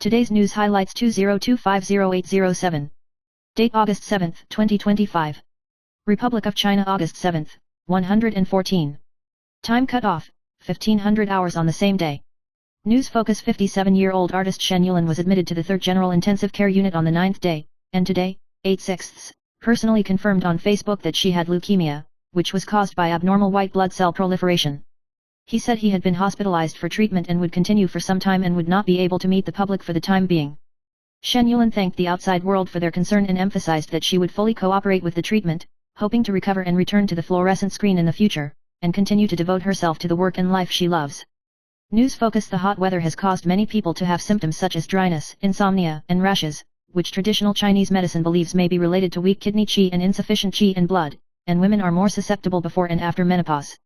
Today's news highlights 20250807. Date August 7, 2025. Republic of China August 7, 114. Time cutoff, 1500 hours on the same day. News focus 57-year-old artist Shen Yulin was admitted to the 3rd General Intensive Care Unit on the 9th day, and today, 8/6, personally confirmed on Facebook that she had leukemia, which was caused by abnormal white blood cell proliferation. He said he had been hospitalized for treatment and would continue for some time and would not be able to meet the public for the time being. Shen Yulin thanked the outside world for their concern and emphasized that she would fully cooperate with the treatment, hoping to recover and return to the fluorescent screen in the future, and continue to devote herself to the work and life she loves. News focus: the hot weather has caused many people to have symptoms such as dryness, insomnia, and rashes, which traditional Chinese medicine believes may be related to weak kidney qi and insufficient qi in blood, and women are more susceptible before and after menopause.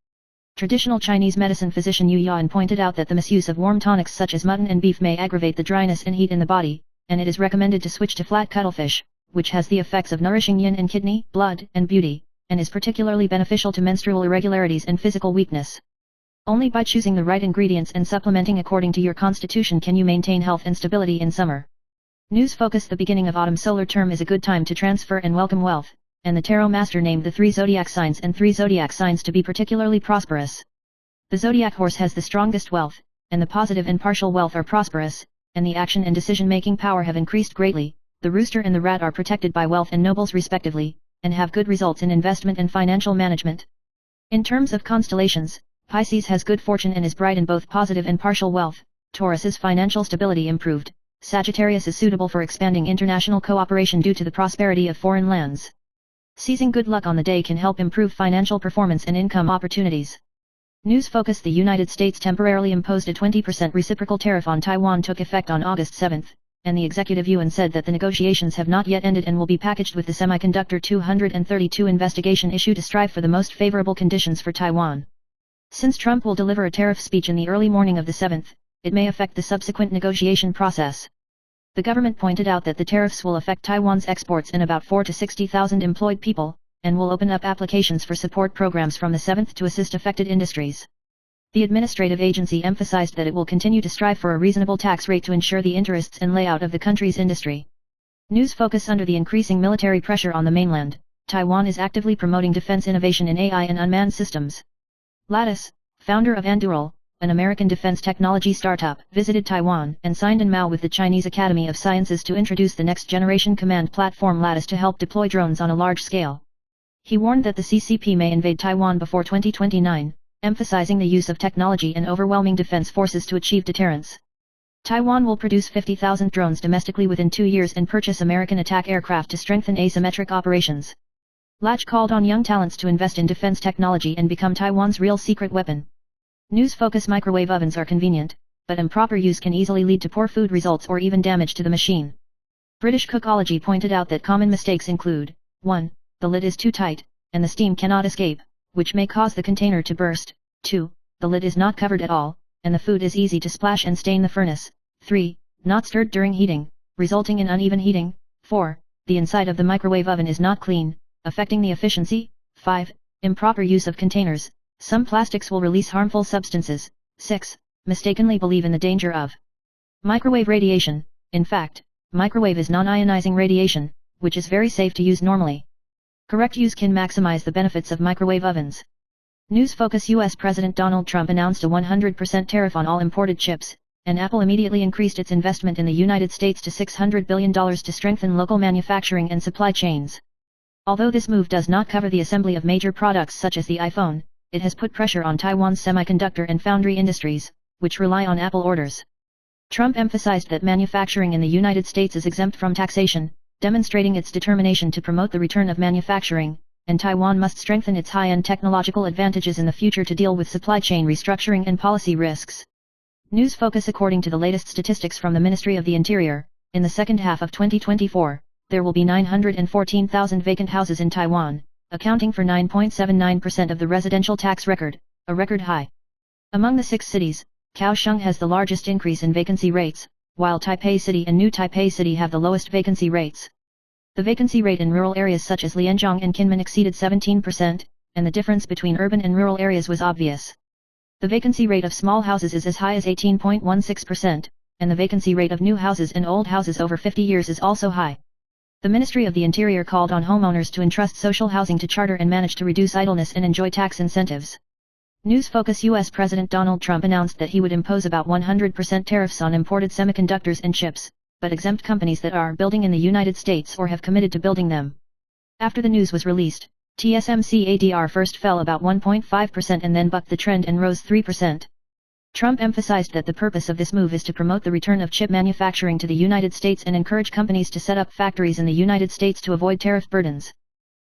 Traditional Chinese medicine physician Yu Yan pointed out that the misuse of warm tonics such as mutton and beef may aggravate the dryness and heat in the body, and it is recommended to switch to flat cuttlefish, which has the effects of nourishing yin in kidney, blood, and beauty, and is particularly beneficial to menstrual irregularities and physical weakness. Only by choosing the right ingredients and supplementing according to your constitution can you maintain health and stability in summer. News focus: the beginning of autumn solar term is a good time to transfer and welcome wealth, and the tarot master named the 3 zodiac signs and 3 zodiac signs to be particularly prosperous. The zodiac horse has the strongest wealth, and the positive and partial wealth are prosperous, and the action and decision-making power have increased greatly. The rooster and the rat are protected by wealth and nobles respectively, and have good results in investment and financial management. In terms of constellations, Pisces has good fortune and is bright in both positive and partial wealth. Taurus's financial stability improved. Sagittarius is suitable for expanding international cooperation due to the prosperity of foreign lands. Seizing good luck on the day can help improve financial performance and income opportunities. News focus: the United States temporarily imposed a 20% reciprocal tariff on Taiwan took effect on August 7, and the executive yuan said that the negotiations have not yet ended and will be packaged with the Semiconductor 232 investigation issue to strive for the most favorable conditions for Taiwan. Since Trump will deliver a tariff speech in the early morning of the 7th, it may affect the subsequent negotiation process. The government pointed out that the tariffs will affect Taiwan's exports and about 4 to 60,000 employed people, and will open up applications for support programs from the 7th to assist affected industries. The administrative agency emphasized that it will continue to strive for a reasonable tax rate to ensure the interests and layout of the country's industry. News focus: under the increasing military pressure on the mainland, Taiwan is actively promoting defense innovation in AI and unmanned systems. Lattice, founder of Anduril, an American defense technology startup, visited Taiwan and signed an MOU with the Chinese Academy of Sciences to introduce the next-generation command platform Lattice to help deploy drones on a large scale. He warned that the CCP may invade Taiwan before 2029, emphasizing the use of technology and overwhelming defense forces to achieve deterrence. Taiwan will produce 50,000 drones domestically within 2 years and purchase American attack aircraft to strengthen asymmetric operations. Latch called on young talents to invest in defense technology and become Taiwan's real secret weapon. News focus: microwave ovens are convenient, but improper use can easily lead to poor food results or even damage to the machine. British Cookology pointed out that common mistakes include: 1. The lid is too tight, and the steam cannot escape, which may cause the container to burst. 2. The lid is not covered at all, and the food is easy to splash and stain the furnace. 3. Not stirred during heating, resulting in uneven heating. 4. The inside of the microwave oven is not clean, affecting the efficiency. 5. Improper use of containers. Some plastics will release harmful substances. 6. Mistakenly believe in the danger of microwave radiation. In fact, microwave is non-ionizing radiation, which is very safe to use normally. Correct use can maximize the benefits of microwave ovens. News focus: US President Donald Trump announced a 100% tariff on all imported chips, and Apple immediately increased its investment in the United States to $600 billion to strengthen local manufacturing and supply chains. Although this move does not cover the assembly of major products such as the iPhone, it has put pressure on Taiwan's semiconductor and foundry industries, which rely on Apple orders. Trump emphasized that manufacturing in the United States is exempt from taxation, demonstrating its determination to promote the return of manufacturing, and Taiwan must strengthen its high-end technological advantages in the future to deal with supply chain restructuring and policy risks. News focus: according to the latest statistics from the Ministry of the Interior, in the second half of 2024, there will be 914,000 vacant houses in Taiwan, accounting for 9.79% of the residential tax record, a record high. Among the 6 cities, Kaohsiung has the largest increase in vacancy rates, while Taipei City and New Taipei City have the lowest vacancy rates. The vacancy rate in rural areas such as Lianjiang and Kinmen exceeded 17%, and the difference between urban and rural areas was obvious. The vacancy rate of small houses is as high as 18.16%, and the vacancy rate of new houses and old houses over 50 years is also high. The Ministry of the Interior called on homeowners to entrust social housing to charter and manage to reduce idleness and enjoy tax incentives. News Focus. U.S. President Donald Trump announced that he would impose about 100% tariffs on imported semiconductors and chips, but exempt companies that are building in the United States or have committed to building them. After the news was released, TSMC ADR first fell about 1.5% and then bucked the trend and rose 3%. Trump emphasized that the purpose of this move is to promote the return of chip manufacturing to the United States and encourage companies to set up factories in the United States to avoid tariff burdens.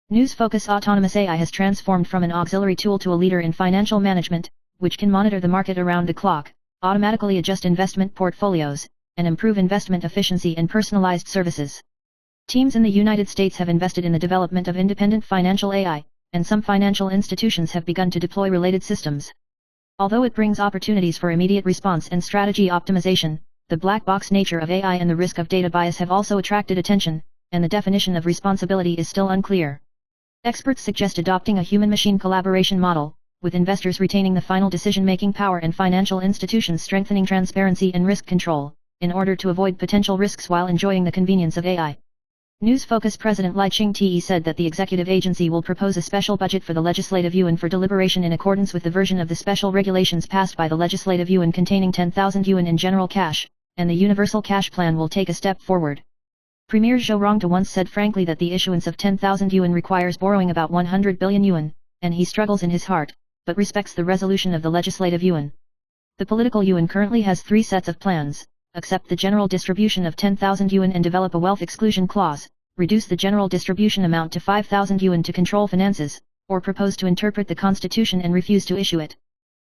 News Focus. Autonomous AI has transformed from an auxiliary tool to a leader in financial management, which can monitor the market around the clock, automatically adjust investment portfolios, and improve investment efficiency and personalized services. Teams in the United States have invested in the development of independent financial AI, and some financial institutions have begun to deploy related systems. Although it brings opportunities for immediate response and strategy optimization, the black box nature of AI and the risk of data bias have also attracted attention, and the definition of responsibility is still unclear. Experts suggest adopting a human-machine collaboration model, with investors retaining the final decision-making power and financial institutions strengthening transparency and risk control, in order to avoid potential risks while enjoying the convenience of AI. News Focus. President Lai Ching-te said that the executive agency will propose a special budget for the Legislative Yuan for deliberation in accordance with the version of the special regulations passed by the Legislative Yuan containing 10,000 yuan in general cash, and the Universal Cash Plan will take a step forward. Premier Zhou Rongde once said frankly that the issuance of 10,000 yuan requires borrowing about 100 billion yuan, and he struggles in his heart, but respects the resolution of the Legislative Yuan. The political yuan currently has 3 sets of plans: accept the general distribution of 10,000 yuan and develop a wealth exclusion clause, reduce the general distribution amount to 5,000 yuan to control finances, or propose to interpret the constitution and refuse to issue it.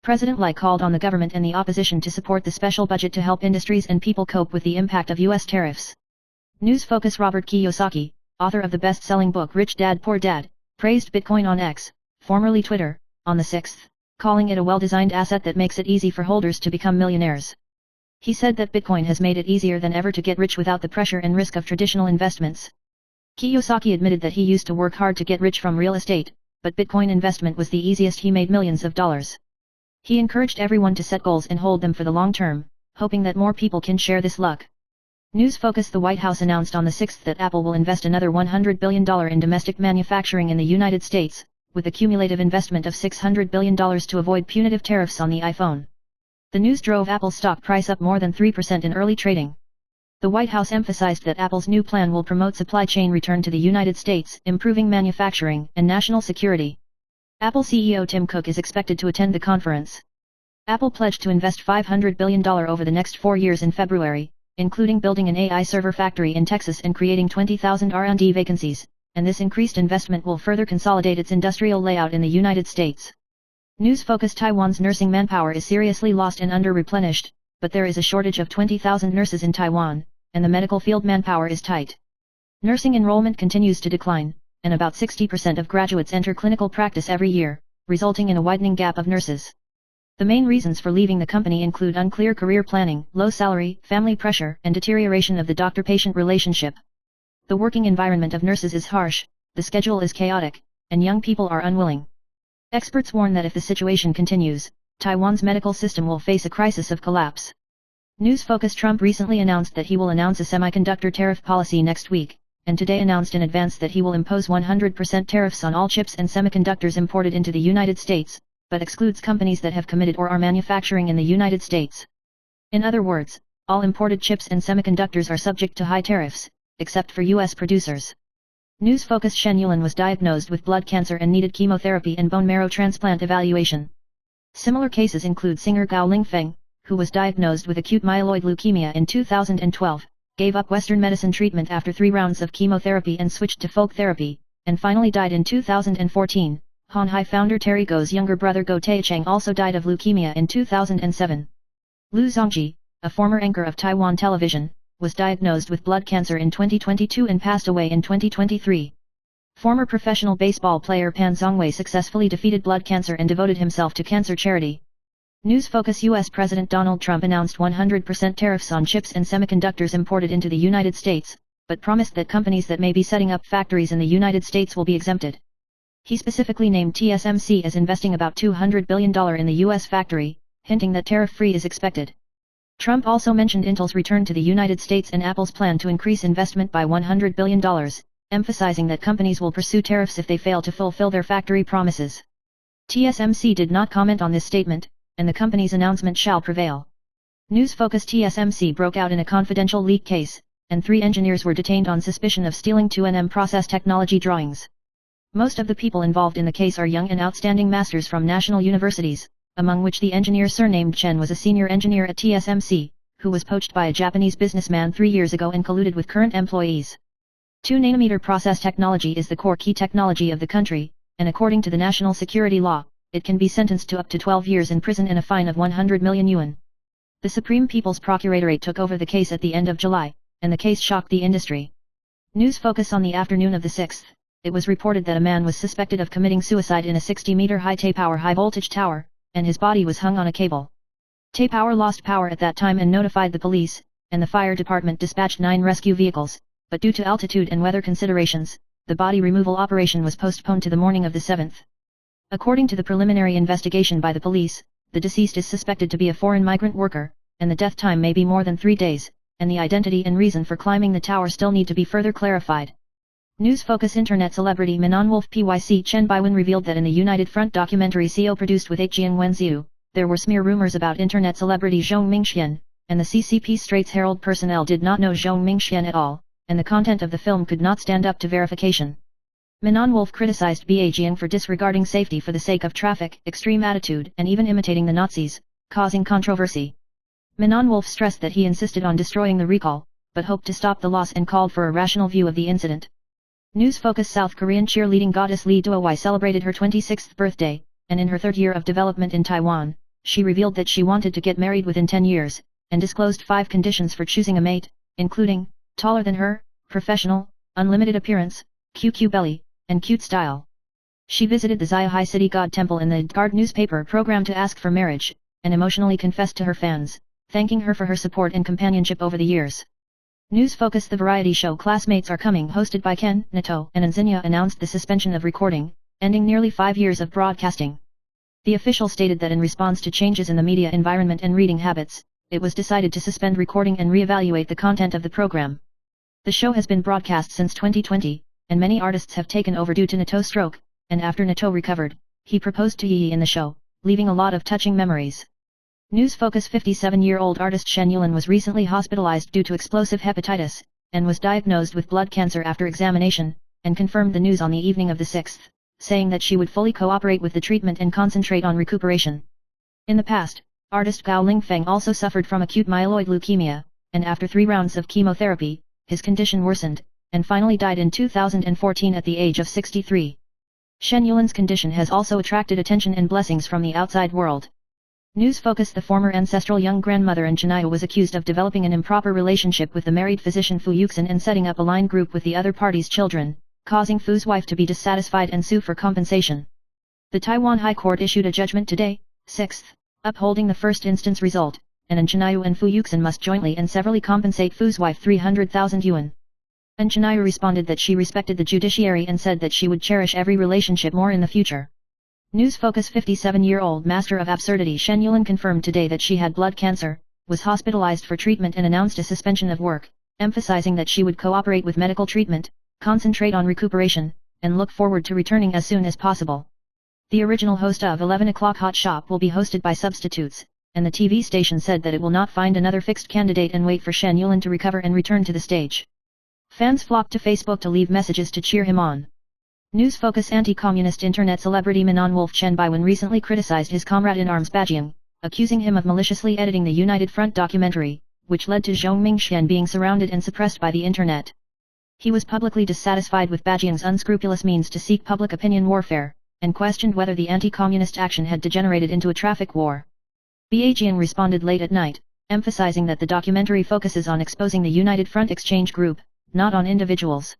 President Lai called on the government and the opposition to support the special budget to help industries and people cope with the impact of U.S. tariffs. News Focus. Robert Kiyosaki, author of the best-selling book Rich Dad Poor Dad, praised Bitcoin on X, formerly Twitter, on the 6th, calling it a well-designed asset that makes it easy for holders to become millionaires. He said that Bitcoin has made it easier than ever to get rich without the pressure and risk of traditional investments. Kiyosaki admitted that he used to work hard to get rich from real estate, but Bitcoin investment was the easiest. He made millions of dollars. He encouraged everyone to set goals and hold them for the long term, hoping that more people can share this luck. News Focus. The White House announced on the 6th that Apple will invest another $100 billion in domestic manufacturing in the United States, with a cumulative investment of $600 billion to avoid punitive tariffs on the iPhone. The news drove Apple's stock price up more than 3% in early trading. The White House emphasized that Apple's new plan will promote supply chain return to the United States, improving manufacturing and national security. Apple CEO Tim Cook is expected to attend the conference. Apple pledged to invest $500 billion over the next 4 years in February, including building an AI server factory in Texas and creating 20,000 R&D vacancies, and this increased investment will further consolidate its industrial layout in the United States. News Focus. Taiwan's nursing manpower is seriously lost and under-replenished, but there is a shortage of 20,000 nurses in Taiwan, and the medical field manpower is tight. Nursing enrollment continues to decline, and about 60% of graduates enter clinical practice every year, resulting in a widening gap of nurses. The main reasons for leaving the company include unclear career planning, low salary, family pressure, and deterioration of the doctor-patient relationship. The working environment of nurses is harsh, the schedule is chaotic, and young people are unwilling. Experts warn that if the situation continues, Taiwan's medical system will face a crisis of collapse. News Focus. Trump recently announced that he will announce a semiconductor tariff policy next week, and today announced in advance that he will impose 100% tariffs on all chips and semiconductors imported into the United States, but excludes companies that have committed or are manufacturing in the United States. In other words, all imported chips and semiconductors are subject to high tariffs, except for U.S. producers. News Focus. Shen Yulin was diagnosed with blood cancer and needed chemotherapy and bone marrow transplant evaluation. Similar cases include singer Gao Lingfeng, who was diagnosed with acute myeloid leukemia in 2012, gave up Western medicine treatment after 3 rounds of chemotherapy and switched to folk therapy, and finally died in 2014. Han Hai founder Terry Go's younger brother Go Taechang also died of leukemia in 2007. Lu Zongji, a former anchor of Taiwan television, was diagnosed with blood cancer in 2022 and passed away in 2023. Former professional baseball player Pan Zongwei successfully defeated blood cancer and devoted himself to cancer charity. News Focus. U.S. President Donald Trump announced 100% tariffs on chips and semiconductors imported into the United States, but promised that companies that may be setting up factories in the United States will be exempted. He specifically named TSMC as investing about $200 billion in the U.S. factory, hinting that tariff-free is expected. Trump also mentioned Intel's return to the United States and Apple's plan to increase investment by $100 billion, emphasizing that companies will pursue tariffs if they fail to fulfill their factory promises. TSMC did not comment on this statement, and the company's announcement shall prevail. News Focus: TSMC broke out in a confidential leak case, and 3 engineers were detained on suspicion of stealing 2nm process technology drawings. Most of the people involved in the case are young and outstanding masters from national universities, among which the engineer surnamed Chen was a senior engineer at TSMC, who was poached by a Japanese businessman 3 years ago and colluded with current employees. 2nm process technology is the core key technology of the country, and according to the national security law, it can be sentenced to up to 12 years in prison and a fine of 100 million yuan. The Supreme People's Procuratorate took over the case at the end of July, and the case shocked the industry. News Focus: on the afternoon of the 6th, it was reported that a man was suspected of committing suicide in a 60-meter high Taipower high-voltage tower, and his body was hung on a cable. Taipower lost power at that time and notified the police, and the fire department dispatched 9 rescue vehicles, but due to altitude and weather considerations, the body removal operation was postponed to the morning of the 7th. According to the preliminary investigation by the police, the deceased is suspected to be a foreign migrant worker, and the death time may be more than 3 days, and the identity and reason for climbing the tower still need to be further clarified. News Focus: Internet celebrity Manon Wolf Pyc Chen Baiwen revealed that in the United Front documentary CO produced with Jiang Wenxiu, there were smear rumors about internet celebrity Zhong Mingxian, and the CCP Straits Herald personnel did not know Zhong Mingxian at all, and the content of the film could not stand up to verification. Manon Wolf criticized Jiang for disregarding safety for the sake of traffic, extreme attitude, and even imitating the Nazis, causing controversy. Manon Wolf stressed that he insisted on destroying the recall, but hoped to stop the loss and called for a rational view of the incident. News Focus: South Korean cheerleading goddess Lee Do-wai celebrated her 26th birthday, and in her 3rd year of development in Taiwan, she revealed that she wanted to get married within 10 years, and disclosed 5 conditions for choosing a mate, including, taller than her, professional, unlimited appearance, QQ belly, and cute style. She visited the Ziyahai City God Temple in the Guard newspaper program to ask for marriage, and emotionally confessed to her fans, thanking her for her support and companionship over the years. News Focus: The variety show Classmates Are Coming, hosted by Ken, Nato, and Anzinia, announced the suspension of recording, ending nearly 5 years of broadcasting. The official stated that in response to changes in the media environment and reading habits, it was decided to suspend recording and re-evaluate the content of the program. The show has been broadcast since 2020, and many artists have taken over due to Nato's stroke, and after Nato recovered, he proposed to Yi in the show, leaving a lot of touching memories. News Focus: 57-year-old artist Shen Yulin was recently hospitalized due to explosive hepatitis, and was diagnosed with blood cancer after examination, and confirmed the news on the evening of the 6th, saying that she would fully cooperate with the treatment and concentrate on recuperation. In the past, artist Gao Lingfeng also suffered from acute myeloid leukemia, and after 3 rounds of chemotherapy, his condition worsened, and finally died in 2014 at the age of 63. Shen Yulin's condition has also attracted attention and blessings from the outside world. News Focus: The former ancestral young grandmother in Chennai was accused of developing an improper relationship with the married physician Fu Yuxin and setting up a line group with the other party's children, causing Fu's wife to be dissatisfied and sue for compensation. The Taiwan High Court issued a judgment today, 6th, upholding the first instance result, and Chennai and Fu Yuxin must jointly and severally compensate Fu's wife 300,000 yuan. Chennai responded that she respected the judiciary and said that she would cherish every relationship more in the future. News Focus: 57-year-old master of absurdity Shen Yulin confirmed today that she had blood cancer, was hospitalized for treatment and announced a suspension of work, emphasizing that she would cooperate with medical treatment, concentrate on recuperation, and look forward to returning as soon as possible. The original host of 11 o'clock Hot Shop will be hosted by substitutes, and the TV station said that it will not find another fixed candidate and wait for Shen Yulin to recover and return to the stage. Fans flocked to Facebook to leave messages to cheer him on. News Focus: Anti-communist internet celebrity Manon Wolf Chen Baiwen recently criticized his comrade-in-arms Jiang, accusing him of maliciously editing the United Front documentary, which led to Zhong Mingxian being surrounded and suppressed by the internet. He was publicly dissatisfied with Jiang's unscrupulous means to seek public opinion warfare, and questioned whether the anti-communist action had degenerated into a traffic war. Jiang responded late at night, emphasizing that the documentary focuses on exposing the United Front exchange group, not on individuals.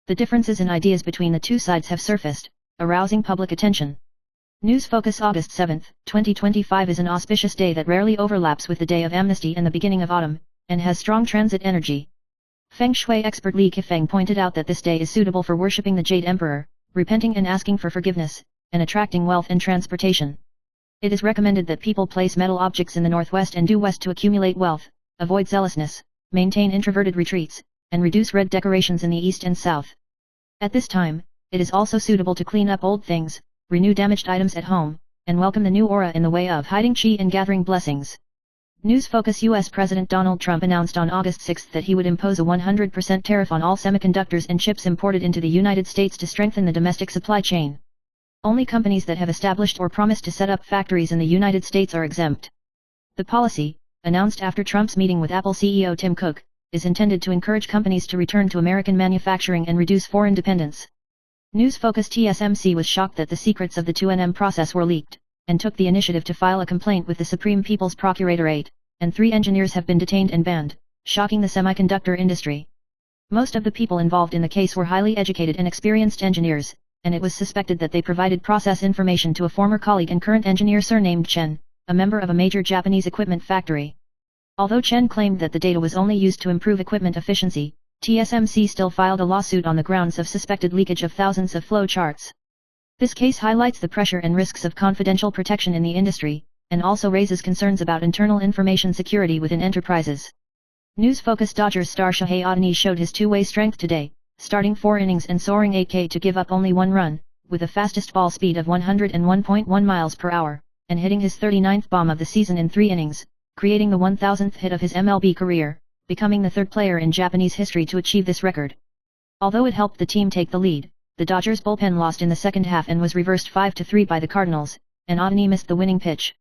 The differences in ideas between the two sides have surfaced, arousing public attention. News Focus: August 7, 2025 is an auspicious day that rarely overlaps with the day of amnesty and the beginning of autumn, and has strong transit energy. Feng Shui expert Li Kefeng pointed out that this day is suitable for worshipping the Jade Emperor, repenting and asking for forgiveness, and attracting wealth and transportation. It is recommended that people place metal objects in the northwest and due west to accumulate wealth, avoid zealousness, maintain introverted retreats, and reduce red decorations in the east and south. At this time, it is also suitable to clean up old things, renew damaged items at home, and welcome the new aura in the way of hiding chi and gathering blessings. News Focus. U.S. President Donald Trump announced on August 6 that he would impose a 100% tariff on all semiconductors and chips imported into the United States to strengthen the domestic supply chain. Only companies that have established or promised to set up factories in the United States are exempt. The policy, announced after Trump's meeting with Apple CEO Tim Cook, is intended to encourage companies to return to American manufacturing and reduce foreign dependence. News Focus. TSMC was shocked that the secrets of the 2nm process were leaked, and took the initiative to file a complaint with the Supreme People's Procuratorate, and 3 engineers have been detained and banned, shocking the semiconductor industry. Most of the people involved in the case were highly educated and experienced engineers, and it was suspected that they provided process information to a former colleague and current engineer surnamed Chen, a member of a major Japanese equipment factory. Although Chen claimed that the data was only used to improve equipment efficiency, TSMC still filed a lawsuit on the grounds of suspected leakage of thousands of flow charts. This case highlights the pressure and risks of confidential protection in the industry, and also raises concerns about internal information security within enterprises. News Focus. Dodgers star Shohei Ohtani showed his two-way strength today, starting 4 innings and soaring 8K to give up only 1 run, with a fastest ball speed of 101.1 miles per hour, and hitting his 39th bomb of the season in 3 innings, creating the 1,000th hit of his MLB career, becoming the 3rd player in Japanese history to achieve this record. Although it helped the team take the lead, the Dodgers bullpen lost in the second half and was reversed 5-3 by the Cardinals, and Ohtani missed the winning pitch.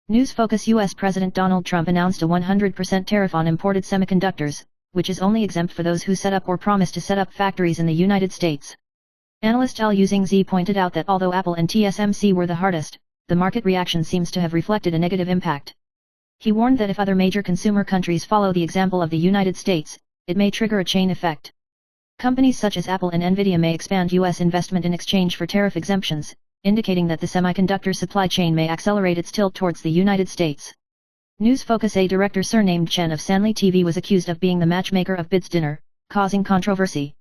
News Focus. U.S. President Donald Trump announced a 100% tariff on imported semiconductors, which is only exempt for those who set up or promise to set up factories in the United States. Analyst L. Using Z pointed out that although Apple and TSMC were the hardest, the market reaction seems to have reflected a negative impact. He warned that if other major consumer countries follow the example of the United States, it may trigger a chain effect. Companies such as Apple and Nvidia may expand U.S. investment in exchange for tariff exemptions, indicating that the semiconductor supply chain may accelerate its tilt towards the United States. News Focus. A director surnamed Chen of Sanli TV was accused of being the matchmaker of Bid's dinner, causing controversy.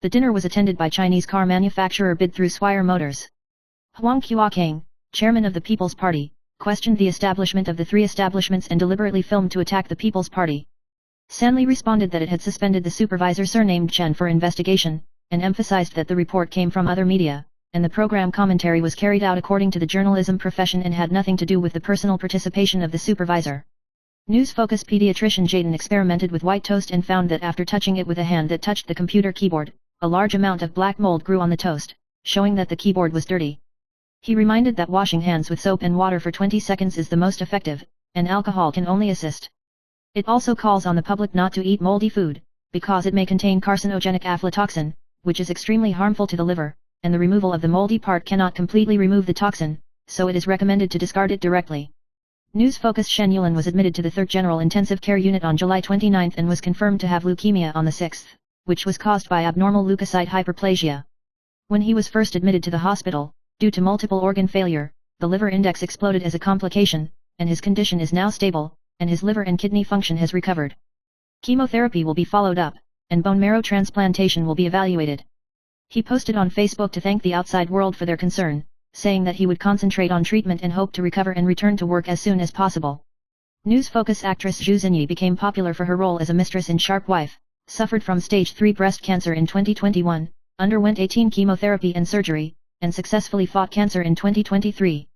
The dinner was attended by Chinese car manufacturer Bid through Swire Motors. Huang Qiukang, chairman of the People's Party, questioned the establishment of the 3 establishments and deliberately filmed to attack the People's Party. Sanli responded that it had suspended the supervisor surnamed Chen for investigation, and emphasized that the report came from other media, and the program commentary was carried out according to the journalism profession and had nothing to do with the personal participation of the supervisor. News Focus. Pediatrician Jaden experimented with white toast and found that after touching it with a hand that touched the computer keyboard, a large amount of black mold grew on the toast, showing that the keyboard was dirty. He reminded that washing hands with soap and water for 20 seconds is the most effective, and alcohol can only assist. It also calls on the public not to eat moldy food, because it may contain carcinogenic aflatoxin, which is extremely harmful to the liver, and the removal of the moldy part cannot completely remove the toxin, so it is recommended to discard it directly. News Focus. Shen Yulan was admitted to the 3rd General Intensive Care Unit on July 29 and was confirmed to have leukemia on the 6th, which was caused by abnormal leukocyte hyperplasia. When he was first admitted to the hospital, due to multiple organ failure, the liver index exploded as a complication, and his condition is now stable, and his liver and kidney function has recovered. Chemotherapy will be followed up, and bone marrow transplantation will be evaluated. He posted on Facebook to thank the outside world for their concern, saying that he would concentrate on treatment and hope to recover and return to work as soon as possible. News Focus. Actress Zhu Xinyi became popular for her role as a mistress in Sharp Wife, suffered from stage 3 breast cancer in 2021, underwent 18 chemotherapy and surgery, and successfully fought cancer in 2023.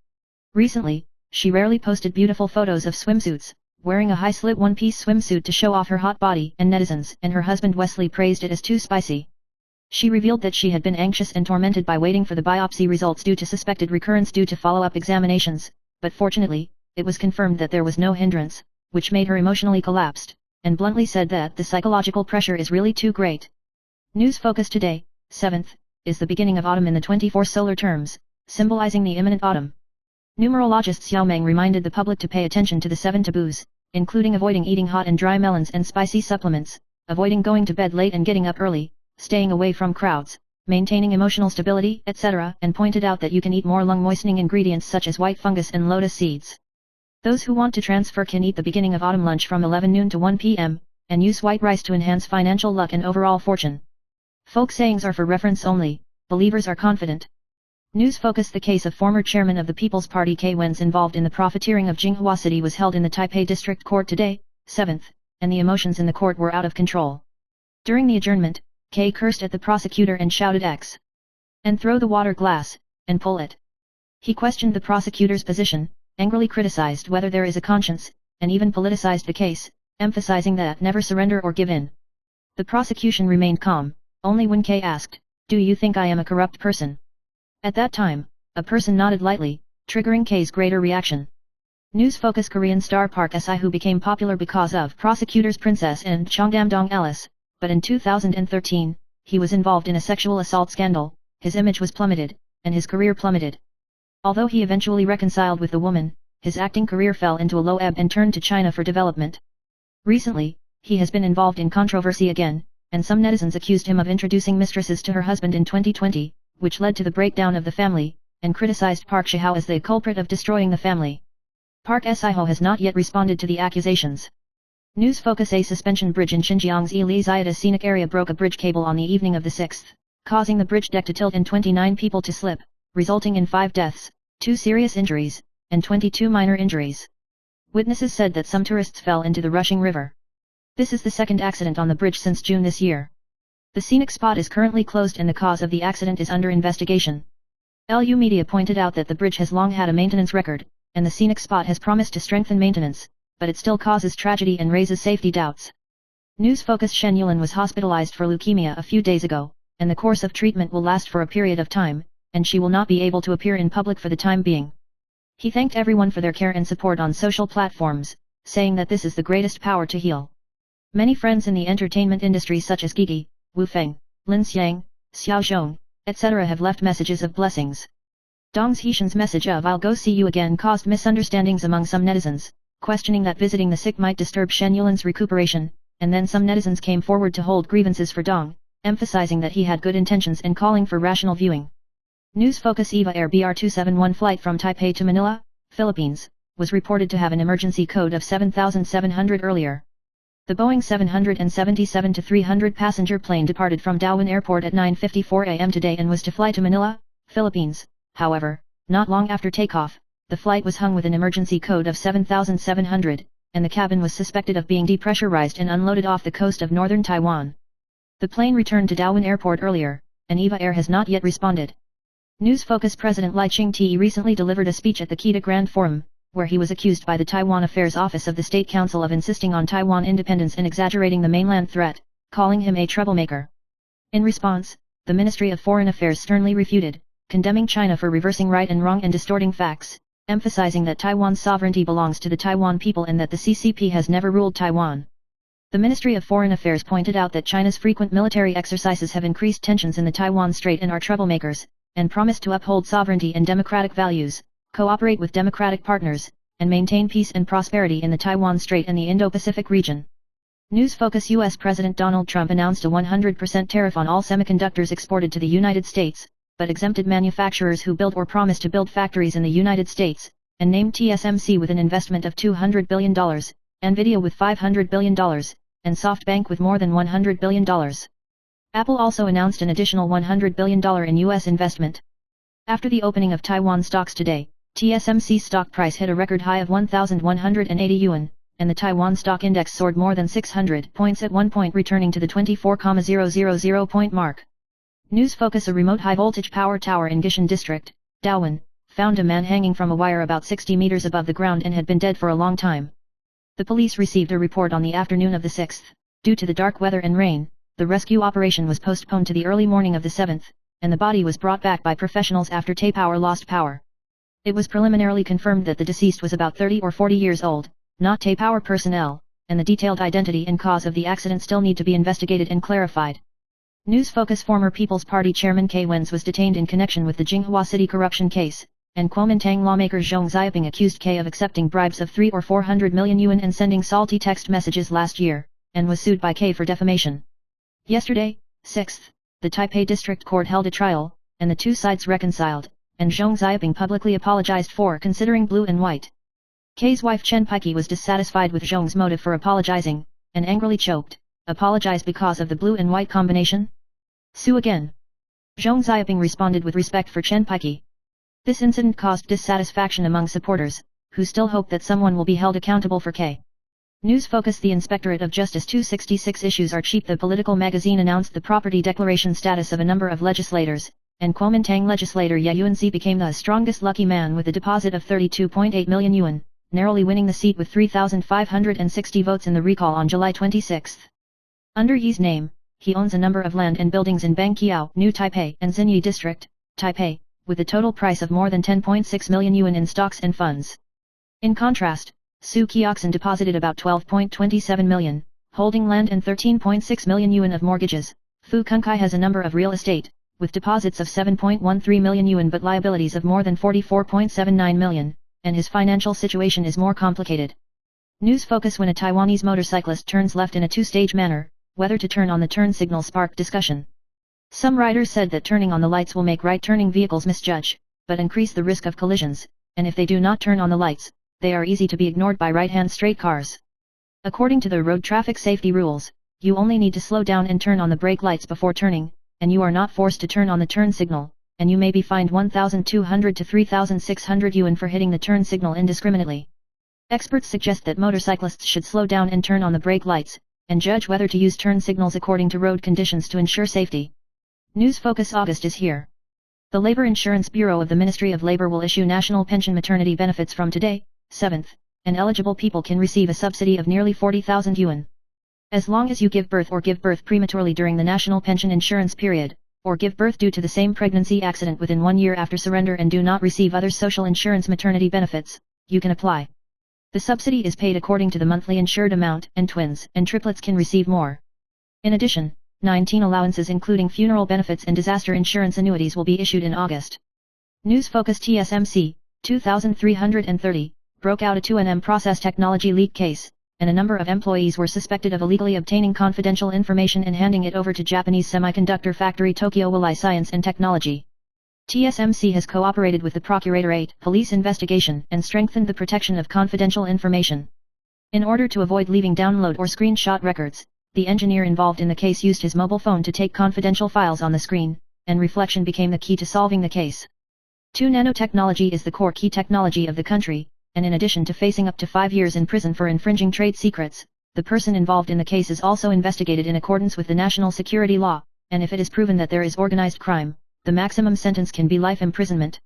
Recently, she rarely posted beautiful photos of swimsuits, wearing a high-slit one-piece swimsuit to show off her hot body, and netizens and her husband Wesley praised it as too spicy. She revealed that she had been anxious and tormented by waiting for the biopsy results due to suspected recurrence due to follow-up examinations, but fortunately, it was confirmed that there was no hindrance, which made her emotionally collapsed, and bluntly said that the psychological pressure is really too great. News Focus. Today, 7th, is the beginning of autumn in the 24 solar terms, symbolizing the imminent autumn. Numerologist Xiao Meng reminded the public to pay attention to the 7 taboos, including avoiding eating hot and dry melons and spicy supplements, avoiding going to bed late and getting up early, staying away from crowds, maintaining emotional stability, etc., and pointed out that you can eat more lung-moistening ingredients such as white fungus and lotus seeds. Those who want to transfer can eat the beginning of autumn lunch from 11 noon to 1 p.m., and use white rice to enhance financial luck and overall fortune. Folk sayings are for reference only, believers are confident. News Focus. The case of former chairman of the People's Party K Wen's involved in the profiteering of Jinghua City was held in the Taipei District Court today, 7th, and the emotions in the court were out of control. During the adjournment, K cursed at the prosecutor and shouted X. And throw the water glass, and pull it. He questioned the prosecutor's position, angrily criticized whether there is a conscience, and even politicized the case, emphasizing that never surrender or give in. The prosecution remained calm, only when K asked, "Do you think I am a corrupt person?" At that time, a person nodded lightly, triggering K's greater reaction. News Focus. Korean star Park Si, who became popular because of Prosecutor's Princess and Chongdam-dong Alice, but in 2013, he was involved in a sexual assault scandal, his image was plummeted, and his career plummeted. Although he eventually reconciled with the woman, his acting career fell into a low ebb and turned to China for development. Recently, he has been involved in controversy again, and some netizens accused him of introducing mistresses to her husband in 2020, which led to the breakdown of the family, and criticized Park Si-ho as the culprit of destroying the family. Park Si-ho has not yet responded to the accusations. News Focus. A suspension bridge in Xinjiang's Ili scenic area broke a bridge cable on the evening of the 6th, causing the bridge deck to tilt and 29 people to slip, resulting in 5 deaths, 2 serious injuries, and 22 minor injuries. Witnesses said that some tourists fell into the rushing river. This is the second accident on the bridge since June this year. The scenic spot is currently closed and the cause of the accident is under investigation. LU Media pointed out that the bridge has long had a maintenance record, and the scenic spot has promised to strengthen maintenance, but it still causes tragedy and raises safety doubts. News Focus. Shen Yulin was hospitalized for leukemia a few days ago, and the course of treatment will last for a period of time, and she will not be able to appear in public for the time being. He thanked everyone for their care and support on social platforms, saying that this is the greatest power to heal. Many friends in the entertainment industry such as Gigi, Wu Feng, Lin Xiang, Xiao Zhong, etc. have left messages of blessings. Dong Zhishan's message of "I'll go see you again" caused misunderstandings among some netizens, questioning that visiting the sick might disturb Shen Yulin's recuperation, and then some netizens came forward to hold grievances for Dong, emphasizing that he had good intentions and calling for rational viewing. News Focus. EVA Air BR271 flight from Taipei to Manila, Philippines, was reported to have an emergency code of 7700 earlier. The Boeing 777-300 passenger plane departed from Dawin Airport at 9:54 a.m. today and was to fly to Manila, Philippines. However, not long after takeoff, the flight was hung with an emergency code of 7700, and the cabin was suspected of being depressurized and unloaded off the coast of northern Taiwan. The plane returned to Dawin Airport earlier, and EVA Air has not yet responded. News Focus. President Lai Ching-te recently delivered a speech at the Kita Grand Forum, where he was accused by the Taiwan Affairs Office of the State Council of insisting on Taiwan independence and exaggerating the mainland threat, calling him a troublemaker. In response, the Ministry of Foreign Affairs sternly refuted, condemning China for reversing right and wrong and distorting facts, emphasizing that Taiwan's sovereignty belongs to the Taiwan people and that the CCP has never ruled Taiwan. The Ministry of Foreign Affairs pointed out that China's frequent military exercises have increased tensions in the Taiwan Strait and are troublemakers, and promised to uphold sovereignty and democratic values, cooperate with democratic partners, and maintain peace and prosperity in the Taiwan Strait and the Indo-Pacific region. News Focus. U.S. President Donald Trump announced a 100% tariff on all semiconductors exported to the United States, but exempted manufacturers who build or promise to build factories in the United States, and named TSMC with an investment of $200 billion, Nvidia with $500 billion, and SoftBank with more than $100 billion. Apple also announced an additional $100 billion in U.S. investment. After the opening of Taiwan stocks today, TSMC's stock price hit a record high of 1,180 yuan, and the Taiwan stock index soared more than 600 points at one point, returning to the 24,000 point mark. News Focus. A remote high-voltage power tower in Gishan District, Dawin, found a man hanging from a wire about 60 meters above the ground and had been dead for a long time. The police received a report on the afternoon of the 6th. Due to the dark weather and rain, the rescue operation was postponed to the early morning of the 7th, and the body was brought back by professionals after Taipower lost power. It was preliminarily confirmed that the deceased was about 30 or 40 years old, not Taipower personnel, and the detailed identity and cause of the accident still need to be investigated and clarified. News Focus. Former People's Party Chairman K Wen's was detained in connection with the Jinghua City corruption case, and Kuomintang lawmaker Zhong Xiaoping accused K of accepting bribes of 3 or 400 million yuan and sending salty text messages last year, and was sued by K for defamation. Yesterday, 6th, the Taipei District Court held a trial, and the two sides reconciled, and Zhong Xiaoping publicly apologized for considering blue and white. K's wife Chen Pike was dissatisfied with Zhong's motive for apologizing, and angrily choked, "Apologize because of the blue and white combination? Sue again." Zhong Xiaoping responded with respect for Chen Pike. This incident caused dissatisfaction among supporters, who still hope that someone will be held accountable for K. News Focus. The Inspectorate of Justice 266 issues are cheap. The political magazine announced the property declaration status of a number of legislators, and Kuomintang legislator Ye Yuanzi became the strongest lucky man with a deposit of 32.8 million yuan, narrowly winning the seat with 3,560 votes in the recall on July 26. Under Ye's name, he owns a number of land and buildings in Bangqiao, New Taipei, and Xinyi District, Taipei, with a total price of more than 10.6 million yuan in stocks and funds. In contrast, Su Qiaxin deposited about 12.27 million, holding land and 13.6 million yuan of mortgages. Fu Kunkai has a number of real estate, with deposits of 7.13 million yuan but liabilities of more than 44.79 million, and his financial situation is more complicated. News Focus. When a Taiwanese motorcyclist turns left in a two-stage manner, whether to turn on the turn signal sparked discussion. Some riders said that turning on the lights will make right-turning vehicles misjudge, but increase the risk of collisions, and if they do not turn on the lights, they are easy to be ignored by right-hand straight cars. According to the road traffic safety rules, you only need to slow down and turn on the brake lights before turning, and you are not forced to turn on the turn signal, and you may be fined 1,200 to 3,600 yuan for hitting the turn signal indiscriminately. Experts suggest that motorcyclists should slow down and turn on the brake lights, and judge whether to use turn signals according to road conditions to ensure safety. News Focus. August is here. The Labor Insurance Bureau of the Ministry of Labor will issue national pension maternity benefits from today, 7th, and eligible people can receive a subsidy of nearly 40,000 yuan. As long as you give birth or give birth prematurely during the national pension insurance period, or give birth due to the same pregnancy accident within 1 year after surrender and do not receive other social insurance maternity benefits, you can apply. The subsidy is paid according to the monthly insured amount, and twins and triplets can receive more. In addition, 19 allowances including funeral benefits and disaster insurance annuities will be issued in August. News Focus. TSMC, 2330, broke out a 2nm process technology leak case, and a number of employees were suspected of illegally obtaining confidential information and handing it over to Japanese semiconductor factory Tokyo Wilai Science and Technology. TSMC has cooperated with the Procuratorate police investigation and strengthened the protection of confidential information. In order to avoid leaving download or screenshot records, the engineer involved in the case used his mobile phone to take confidential files on the screen, and reflection became the key to solving the case. 2 nanotechnology is the core key technology of the country, and in addition to facing up to 5 years in prison for infringing trade secrets, the person involved in the case is also investigated in accordance with the national security law, and if it is proven that there is organized crime, the maximum sentence can be life imprisonment.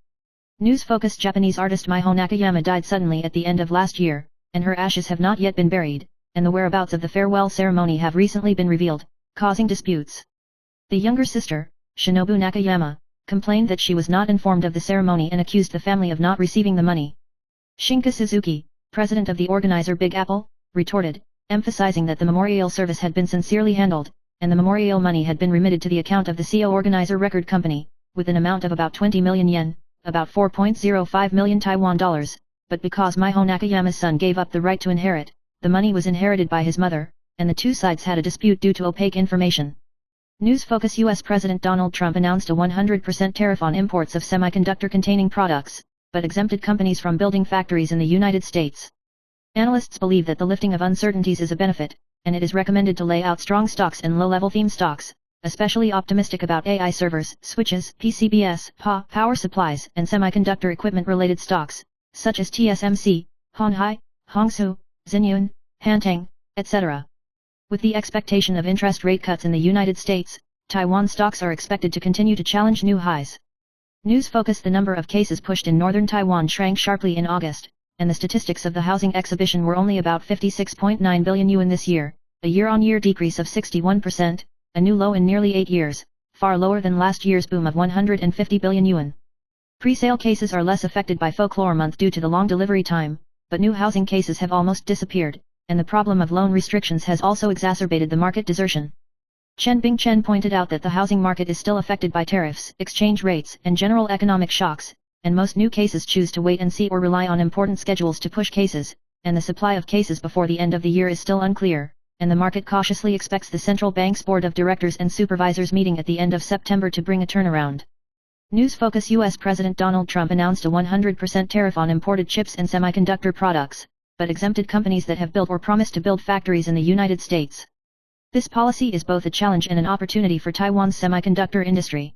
News Focus. Japanese artist Miho Nakayama died suddenly at the end of last year, and her ashes have not yet been buried, and the whereabouts of the farewell ceremony have recently been revealed, causing disputes. The younger sister, Shinobu Nakayama, complained that she was not informed of the ceremony and accused the family of not receiving the money. Shinka Suzuki, president of the organizer Big Apple, retorted, emphasizing that the memorial service had been sincerely handled, and the memorial money had been remitted to the account of the CO Organizer Record Company, with an amount of about 20 million yen, about 4.05 million Taiwan dollars, but because Miho Nakayama's son gave up the right to inherit, the money was inherited by his mother, and the two sides had a dispute due to opaque information. News Focus. US President Donald Trump announced a 100% tariff on imports of semiconductor-containing products, but exempted companies from building factories in the United States. Analysts believe that the lifting of uncertainties is a benefit, and it is recommended to lay out strong stocks and low-level theme stocks, especially optimistic about AI servers, switches, PCBs, power supplies, and semiconductor equipment-related stocks, such as TSMC, Honhai, Hongsu, Xinyun, Hanteng, etc. With the expectation of interest rate cuts in the United States, Taiwan stocks are expected to continue to challenge new highs. News Focus. The number of cases pushed in northern Taiwan shrank sharply in August, and the statistics of the housing exhibition were only about 56.9 billion yuan this year, a year-on-year decrease of 61%, a new low in nearly 8 years, far lower than last year's boom of 150 billion yuan. Pre-sale cases are less affected by folklore month due to the long delivery time, but new housing cases have almost disappeared, and the problem of loan restrictions has also exacerbated the market desertion. Chen Bingchen pointed out that the housing market is still affected by tariffs, exchange rates, and general economic shocks, and most new cases choose to wait and see or rely on important schedules to push cases, and the supply of cases before the end of the year is still unclear, and the market cautiously expects the central bank's board of directors and supervisors meeting at the end of September to bring a turnaround. News Focus. US President Donald Trump announced a 100% tariff on imported chips and semiconductor products, but exempted companies that have built or promised to build factories in the United States. This policy is both a challenge and an opportunity for Taiwan's semiconductor industry.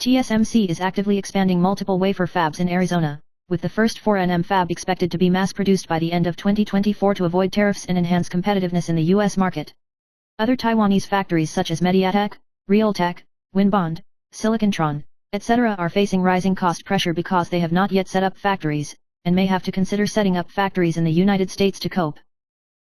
TSMC is actively expanding multiple wafer fabs in Arizona, with the first 4nm fab expected to be mass-produced by the end of 2024 to avoid tariffs and enhance competitiveness in the U.S. market. Other Taiwanese factories such as Mediatek, Realtek, Winbond, Silicontron, etc. are facing rising cost pressure because they have not yet set up factories, and may have to consider setting up factories in the United States to cope.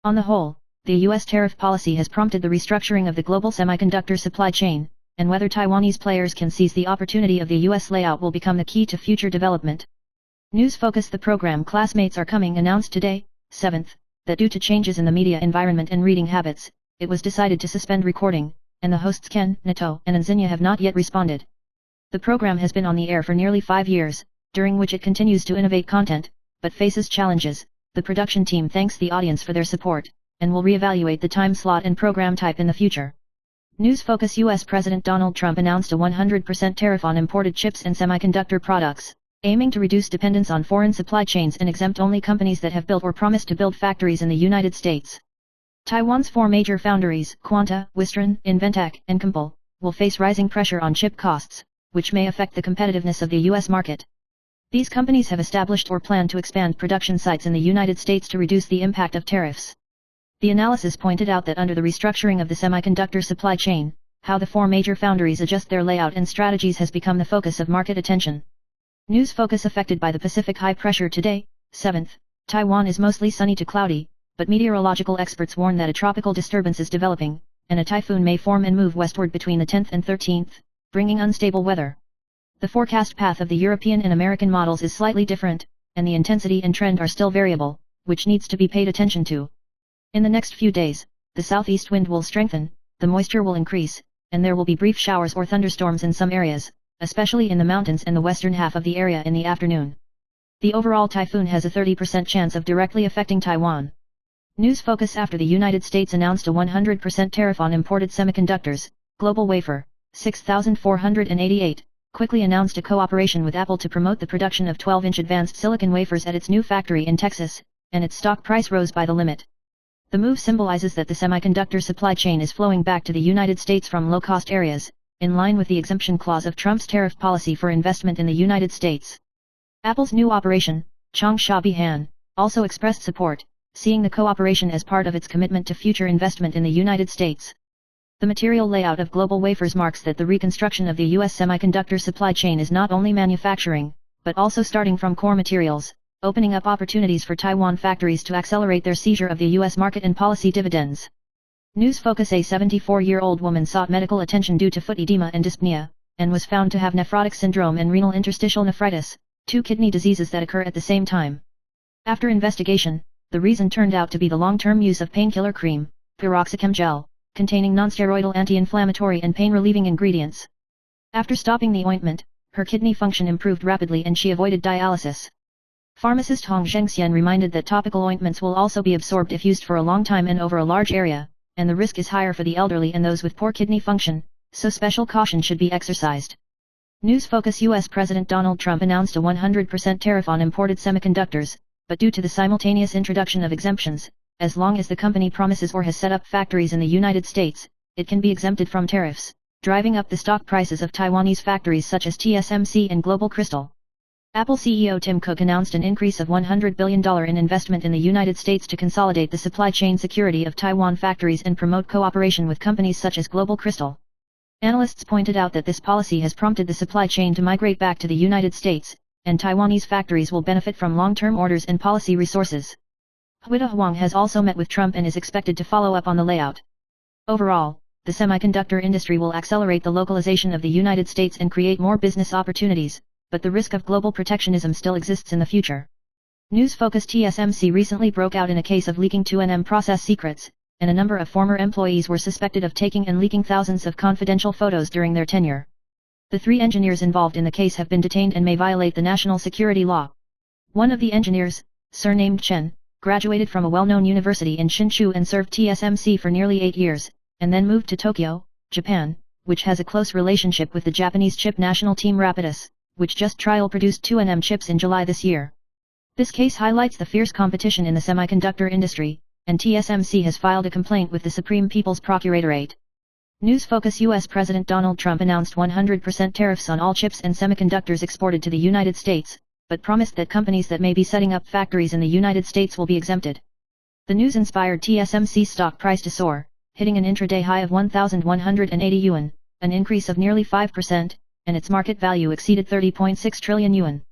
On the whole, the U.S. tariff policy has prompted the restructuring of the global semiconductor supply chain, and whether Taiwanese players can seize the opportunity of the U.S. layout will become the key to future development. News Focus. The program Classmates Are Coming announced today, 7th, that due to changes in the media environment and reading habits, it was decided to suspend recording, and the hosts Ken, Nato, and Anzinya have not yet responded. The program has been on the air for nearly 5 years, during which it continues to innovate content, but faces challenges. The production team thanks the audience for their support, and will reevaluate the time slot and program type in the future. News Focus. U.S. President Donald Trump announced a 100% tariff on imported chips and semiconductor products, aiming to reduce dependence on foreign supply chains and exempt only companies that have built or promised to build factories in the United States. Taiwan's 4 major foundries, Quanta, Wistron, Inventec, and Compal, will face rising pressure on chip costs, which may affect the competitiveness of the U.S. market. These companies have established or plan to expand production sites in the United States to reduce the impact of tariffs. The analysis pointed out that under the restructuring of the semiconductor supply chain, how the 4 major foundries adjust their layout and strategies has become the focus of market attention. News Focus. Affected by the Pacific high pressure. Today, 7th, Taiwan is mostly sunny to cloudy, but meteorological experts warn that a tropical disturbance is developing, and a typhoon may form and move westward between the 10th and 13th, bringing unstable weather. The forecast path of the European and American models is slightly different, and the intensity and trend are still variable, which needs to be paid attention to. In the next few days, the southeast wind will strengthen, the moisture will increase, and there will be brief showers or thunderstorms in some areas, especially in the mountains and the western half of the area in the afternoon. The overall typhoon has a 30% chance of directly affecting Taiwan. News Focus. After the United States announced a 100% tariff on imported semiconductors, Global Wafer, 6488, quickly announced a cooperation with Apple to promote the production of 12-inch advanced silicon wafers at its new factory in Texas, and its stock price rose by the limit. The move symbolizes that the semiconductor supply chain is flowing back to the United States from low-cost areas, in line with the exemption clause of Trump's tariff policy for investment in the United States. Apple's new operation, Changsha Bihan, also expressed support, seeing the cooperation as part of its commitment to future investment in the United States. The material layout of Global Wafers marks that the reconstruction of the U.S. semiconductor supply chain is not only manufacturing, but also starting from core materials, opening up opportunities for Taiwan factories to accelerate their seizure of the U.S. market and policy dividends. News Focus. A 74-year-old woman sought medical attention due to foot edema and dyspnea, and was found to have nephrotic syndrome and renal interstitial nephritis, 2 kidney diseases that occur at the same time. After investigation, the reason turned out to be the long-term use of painkiller cream, piroxicam gel, containing non-steroidal anti-inflammatory and pain-relieving ingredients. After stopping the ointment, her kidney function improved rapidly and she avoided dialysis. Pharmacist Hong Zhengxian reminded that topical ointments will also be absorbed if used for a long time and over a large area, and the risk is higher for the elderly and those with poor kidney function, so special caution should be exercised. News Focus. U.S. President Donald Trump announced a 100% tariff on imported semiconductors, but due to the simultaneous introduction of exemptions, as long as the company promises or has set up factories in the United States, it can be exempted from tariffs, driving up the stock prices of Taiwanese factories such as TSMC and Global Crystal. Apple CEO Tim Cook announced an increase of $100 billion in investment in the United States to consolidate the supply chain security of Taiwan factories and promote cooperation with companies such as Global Crystal. Analysts pointed out that this policy has prompted the supply chain to migrate back to the United States, and Taiwanese factories will benefit from long-term orders and policy resources. Huida Huang has also met with Trump and is expected to follow up on the layout. Overall, the semiconductor industry will accelerate the localization of the United States and create more business opportunities, but the risk of global protectionism still exists in the future. News Focus. TSMC recently broke out in a case of leaking 2nm process secrets, and a number of former employees were suspected of taking and leaking thousands of confidential photos during their tenure. The 3 engineers involved in the case have been detained and may violate the national security law. One of the engineers, surnamed Chen, graduated from a well-known university in Hsinchu and served TSMC for nearly 8 years, and then moved to Tokyo, Japan, which has a close relationship with the Japanese chip national team Rapidus, which just trial-produced 2nm chips in July this year. This case highlights the fierce competition in the semiconductor industry, and TSMC has filed a complaint with the Supreme People's Procuratorate. News Focus. U.S. President Donald Trump announced 100% tariffs on all chips and semiconductors exported to the United States, but promised that companies that may be setting up factories in the United States will be exempted. The news inspired TSMC stock price to soar, hitting an intraday high of 1,180 yuan, an increase of nearly 5%, and its market value exceeded 30.6 trillion yuan.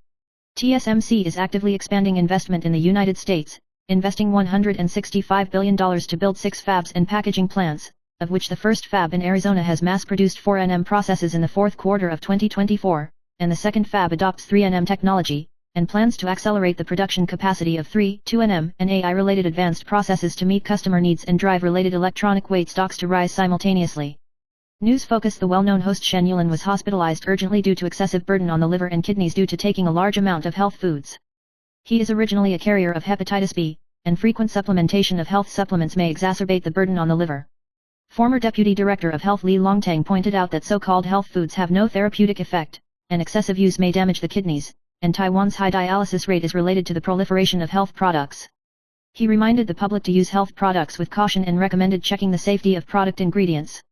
TSMC is actively expanding investment in the United States, investing $165 billion to build 6 fabs and packaging plants, of which the first fab in Arizona has mass-produced 4nm processes in the fourth quarter of 2024, and the second fab adopts 3nm technology, and plans to accelerate the production capacity of 2nm and AI-related advanced processes to meet customer needs and drive related electronic weight stocks to rise simultaneously. News Focus. The well-known host Shen Yulin was hospitalized urgently due to excessive burden on the liver and kidneys due to taking a large amount of health foods. He is originally a carrier of hepatitis B, and frequent supplementation of health supplements may exacerbate the burden on the liver. Former Deputy Director of Health Li Longtang pointed out that so-called health foods have no therapeutic effect, and excessive use may damage the kidneys, and Taiwan's high dialysis rate is related to the proliferation of health products. He reminded the public to use health products with caution and recommended checking the safety of product ingredients.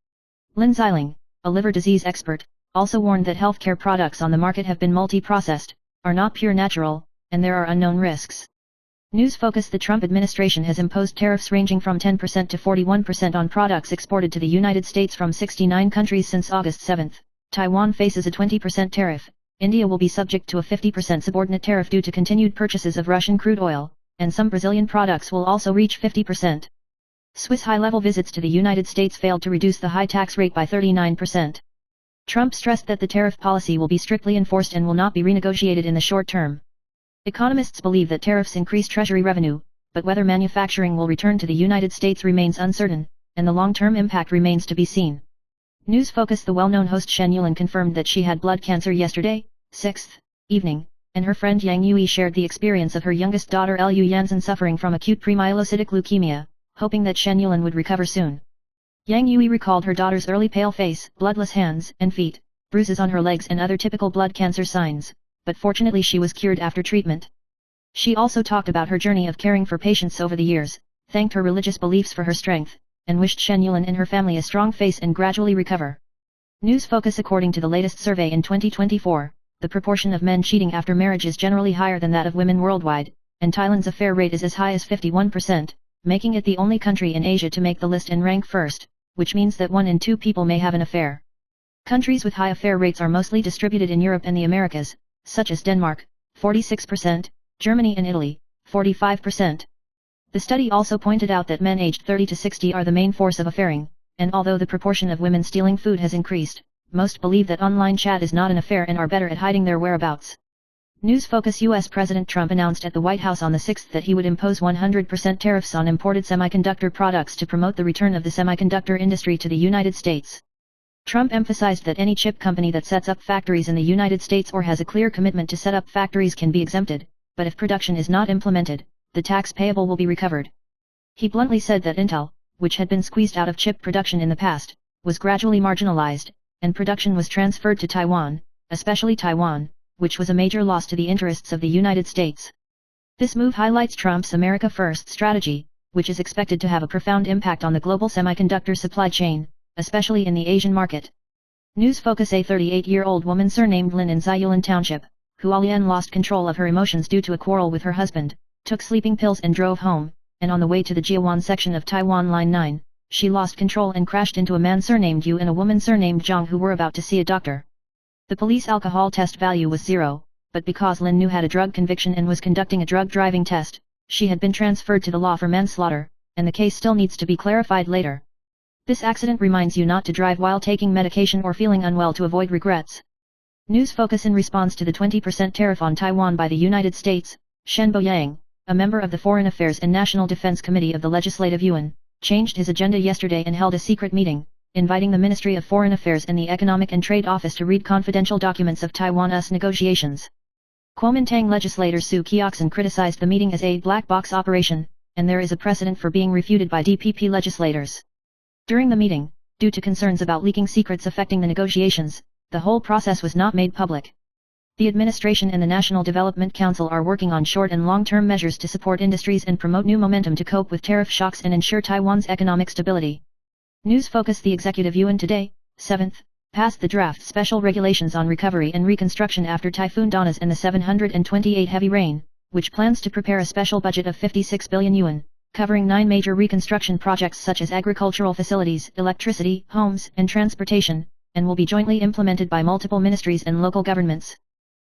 Lin Xiling, a liver disease expert, also warned that healthcare products on the market have been multi-processed, are not pure natural, and there are unknown risks. News Focus. The Trump administration has imposed tariffs ranging from 10% to 41% on products exported to the United States from 69 countries since August 7. Taiwan faces a 20% tariff, India will be subject to a 50% subordinate tariff due to continued purchases of Russian crude oil, and some Brazilian products will also reach 50%. Swiss high-level visits to the United States failed to reduce the high tax rate by 39%. Trump stressed that the tariff policy will be strictly enforced and will not be renegotiated in the short term. Economists believe that tariffs increase Treasury revenue, but whether manufacturing will return to the United States remains uncertain, and the long-term impact remains to be seen. News Focus. The well-known host Shen Yulin confirmed that she had blood cancer yesterday, 6th evening, and her friend Yang Yui shared the experience of her youngest daughter Liu Yanzhen suffering from acute premyelocytic leukemia, hoping that Shen Yulin would recover soon. Yang Yui recalled her daughter's early pale face, bloodless hands and feet, bruises on her legs and other typical blood cancer signs, but fortunately she was cured after treatment. She also talked about her journey of caring for patients over the years, thanked her religious beliefs for her strength, and wished Shen Yulin and her family a strong face and gradually recover. News Focus. According to the latest survey in 2024, the proportion of men cheating after marriage is generally higher than that of women worldwide, and Thailand's affair rate is as high as 51%, making it the only country in Asia to make the list and rank first, which means that 1 in 2 people may have an affair. Countries with high affair rates are mostly distributed in Europe and the Americas, such as Denmark, 46%, Germany and Italy, 45%. The study also pointed out that men aged 30 to 60 are the main force of affairing, and although the proportion of women stealing food has increased, most believe that online chat is not an affair and are better at hiding their whereabouts. News Focus. U.S. President Trump announced at the White House on the 6th that he would impose 100% tariffs on imported semiconductor products to promote the return of the semiconductor industry to the United States. Trump emphasized that any chip company that sets up factories in the United States or has a clear commitment to set up factories can be exempted, but if production is not implemented, the tax payable will be recovered. He bluntly said that Intel, which had been squeezed out of chip production in the past, was gradually marginalized, and production was transferred to Taiwan, especially Taiwan, which was a major loss to the interests of the United States. This move highlights Trump's America First strategy, which is expected to have a profound impact on the global semiconductor supply chain, especially in the Asian market. News Focus. A 38-year-old woman surnamed Lin in Ziyulin Township, who Alian lost control of her emotions due to a quarrel with her husband, took sleeping pills and drove home, and on the way to the Jiawan section of Taiwan Line 9, she lost control and crashed into a man surnamed Yu and a woman surnamed Zhang who were about to see a doctor. The police alcohol test value was 0, but because Lin Nu had a drug conviction and was conducting a drug driving test, she had been transferred to the law for manslaughter, and the case still needs to be clarified later. This accident reminds you not to drive while taking medication or feeling unwell to avoid regrets. News Focus. In response to the 20% tariff on Taiwan by the United States, Shen Boyang, a member of the Foreign Affairs and National Defense Committee of the Legislative Yuan, changed his agenda yesterday and held a secret meeting, inviting the Ministry of Foreign Affairs and the Economic and Trade Office to read confidential documents of Taiwan-US negotiations. Kuomintang legislator Su Kioxin criticized the meeting as a black box operation, and there is a precedent for being refuted by DPP legislators. During the meeting, due to concerns about leaking secrets affecting the negotiations, the whole process was not made public. The administration and the National Development Council are working on short and long-term measures to support industries and promote new momentum to cope with tariff shocks and ensure Taiwan's economic stability. News Focus. The Executive Yuan today, 7th, passed the draft special regulations on recovery and reconstruction after Typhoon Danas and the 728 heavy rain, which plans to prepare a special budget of 56 billion yuan, covering 9 major reconstruction projects such as agricultural facilities, electricity, homes, and transportation, and will be jointly implemented by multiple ministries and local governments.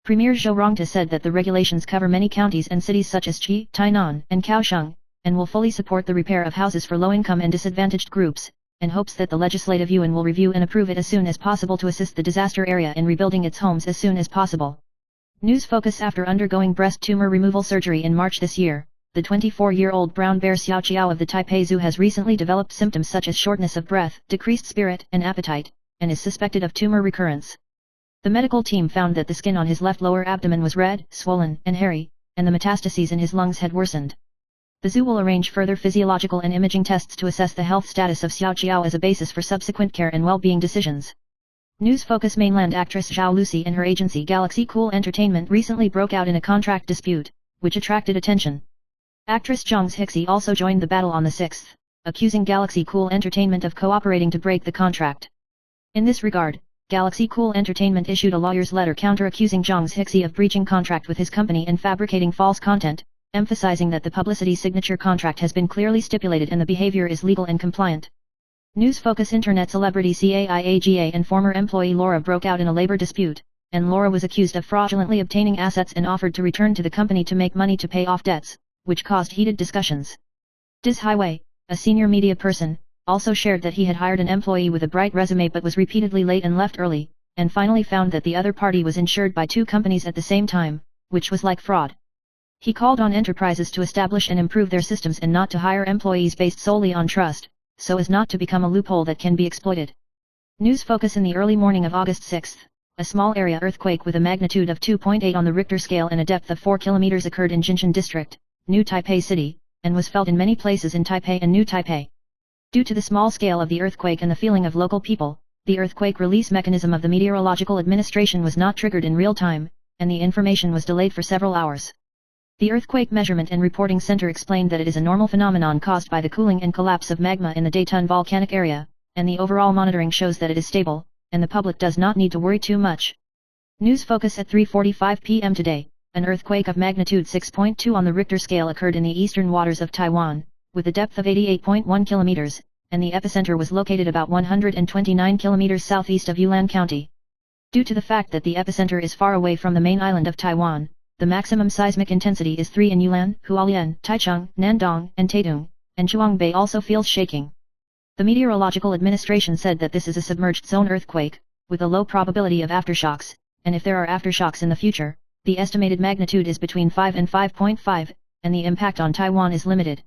Premier Zhou Rongta said that the regulations cover many counties and cities such as Qi, Tainan, and Kaohsiung, and will fully support the repair of houses for low-income and disadvantaged groups, and hopes that the Legislative Yuan will review and approve it as soon as possible to assist the disaster area in rebuilding its homes as soon as possible. News Focus. After undergoing breast tumor removal surgery in March this year, the 24-year-old brown bear Xiao Qiao of the Taipei Zoo has recently developed symptoms such as shortness of breath, decreased spirit and appetite, and is suspected of tumor recurrence. The medical team found that the skin on his left lower abdomen was red, swollen, and hairy, and the metastases in his lungs had worsened. The zoo will arrange further physiological and imaging tests to assess the health status of Xiao Qiao as a basis for subsequent care and well-being decisions. News Focus. Mainland actress Zhao Lucy and her agency Galaxy Cool Entertainment recently broke out in a contract dispute, which attracted attention. Actress Zhang Zhixi also joined the battle on the 6th, accusing Galaxy Cool Entertainment of cooperating to break the contract. In this regard, Galaxy Cool Entertainment issued a lawyer's letter counter-accusing Zhang Zhixi of breaching contract with his company and fabricating false content, emphasizing that the publicity signature contract has been clearly stipulated and the behavior is legal and compliant. News Focus. Internet celebrity CAIAGA and former employee Laura broke out in a labor dispute, and Laura was accused of fraudulently obtaining assets and offered to return to the company to make money to pay off debts, which caused heated discussions. Diz Highway, a senior media person, also shared that he had hired an employee with a bright resume but was repeatedly late and left early, and finally found that the other party was insured by 2 companies at the same time, which was like fraud. He called on enterprises to establish and improve their systems and not to hire employees based solely on trust, so as not to become a loophole that can be exploited. News Focus. In the early morning of August 6, a small area earthquake with a magnitude of 2.8 on the Richter scale and a depth of 4 kilometers occurred in Jinshan District, New Taipei City, and was felt in many places in Taipei and New Taipei. Due to the small scale of the earthquake and the feeling of local people, the earthquake release mechanism of the Meteorological Administration was not triggered in real time, and the information was delayed for several hours. The Earthquake Measurement and Reporting Center explained that it is a normal phenomenon caused by the cooling and collapse of magma in the Dayton volcanic area, and the overall monitoring shows that it is stable, and the public does not need to worry too much. News Focus. At 3:45 p.m. today, an earthquake of magnitude 6.2 on the Richter scale occurred in the eastern waters of Taiwan, with a depth of 88.1 kilometers, and the epicenter was located about 129 kilometers southeast of Yunnan County. Due to the fact that the epicenter is far away from the main island of Taiwan, the maximum seismic intensity is 3 in Yunnan, Hualien, Taichung, Nandong, and Taitung, and Chuangbei also feels shaking. The Meteorological Administration said that this is a submerged zone earthquake, with a low probability of aftershocks, and if there are aftershocks in the future, the estimated magnitude is between 5 and 5.5, and the impact on Taiwan is limited.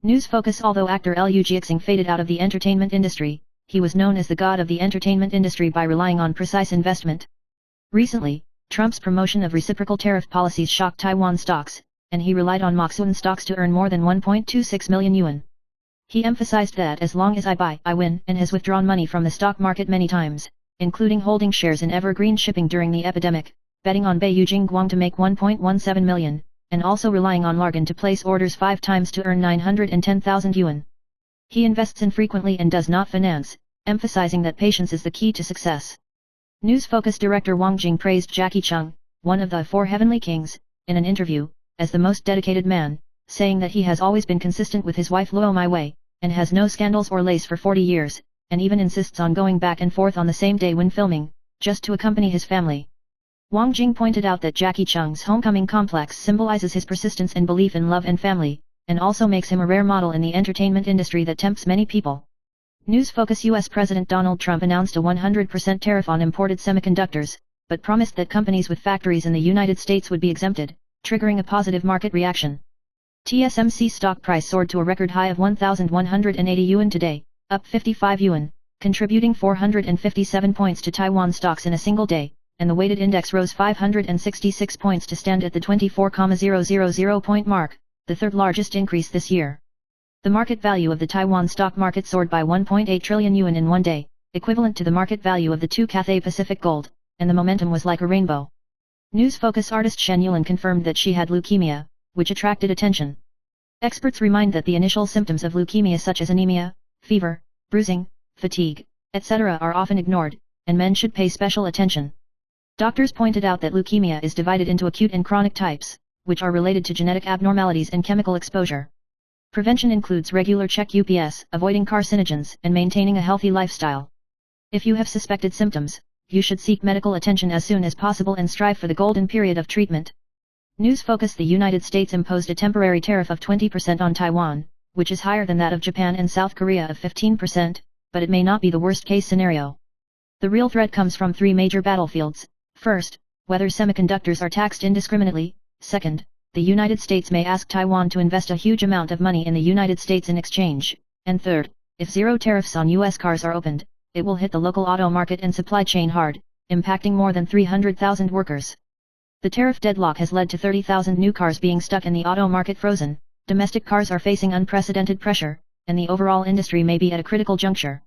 News Focus. Although actor Liu Jiexing faded out of the entertainment industry, he was known as the god of the entertainment industry by relying on precise investment. Recently, Trump's promotion of reciprocal tariff policies shocked Taiwan stocks, and he relied on Moxun stocks to earn more than 1.26 million yuan. He emphasized that as long as I buy, I win, and has withdrawn money from the stock market many times, including holding shares in Evergreen Shipping during the epidemic, betting on Beijing Guang to make 1.17 million, and also relying on Largan to place orders 5 times to earn 910,000 yuan. He invests infrequently and does not finance, emphasizing that patience is the key to success. News Focus. Director Wang Jing praised Jackie Chung, one of the 4 Heavenly Kings, in an interview, as the most dedicated man, saying that he has always been consistent with his wife Luo Mai Wei, and has no scandals or lace for 40 years, and even insists on going back and forth on the same day when filming, just to accompany his family. Wang Jing pointed out that Jackie Chung's homecoming complex symbolizes his persistence and belief in love and family, and also makes him a rare model in the entertainment industry that tempts many people. News Focus. U.S. President Donald Trump announced a 100% tariff on imported semiconductors, but promised that companies with factories in the United States would be exempted, triggering a positive market reaction. TSMC stock price soared to a record high of 1,180 yuan today, up 55 yuan, contributing 457 points to Taiwan stocks in a single day, and the weighted index rose 566 points to stand at the 24,000 point mark, the 3rd largest increase this year. The market value of the Taiwan stock market soared by 1.8 trillion yuan in one day, equivalent to the market value of the 2 Cathay Pacific Gold, and the momentum was like a rainbow. News Focus. Artist Shen Yulin confirmed that she had leukemia, which attracted attention. Experts remind that the initial symptoms of leukemia such as anemia, fever, bruising, fatigue, etc. are often ignored, and men should pay special attention. Doctors pointed out that leukemia is divided into acute and chronic types, which are related to genetic abnormalities and chemical exposure. Prevention includes regular check-ups, avoiding carcinogens, and maintaining a healthy lifestyle. If you have suspected symptoms, you should seek medical attention as soon as possible and strive for the golden period of treatment. News focus: the United States imposed a temporary tariff of 20% on Taiwan, which is higher than that of Japan and South Korea of 15%, but it may not be the worst-case scenario. The real threat comes from three major battlefields. First, whether semiconductors are taxed indiscriminately. Second, the United States may ask Taiwan to invest a huge amount of money in the United States in exchange. And third, if zero tariffs on US cars are opened, it will hit the local auto market and supply chain hard, impacting more than 300,000 workers. The tariff deadlock has led to 30,000 new cars being stuck in the auto market frozen, domestic cars are facing unprecedented pressure, and the overall industry may be at a critical juncture.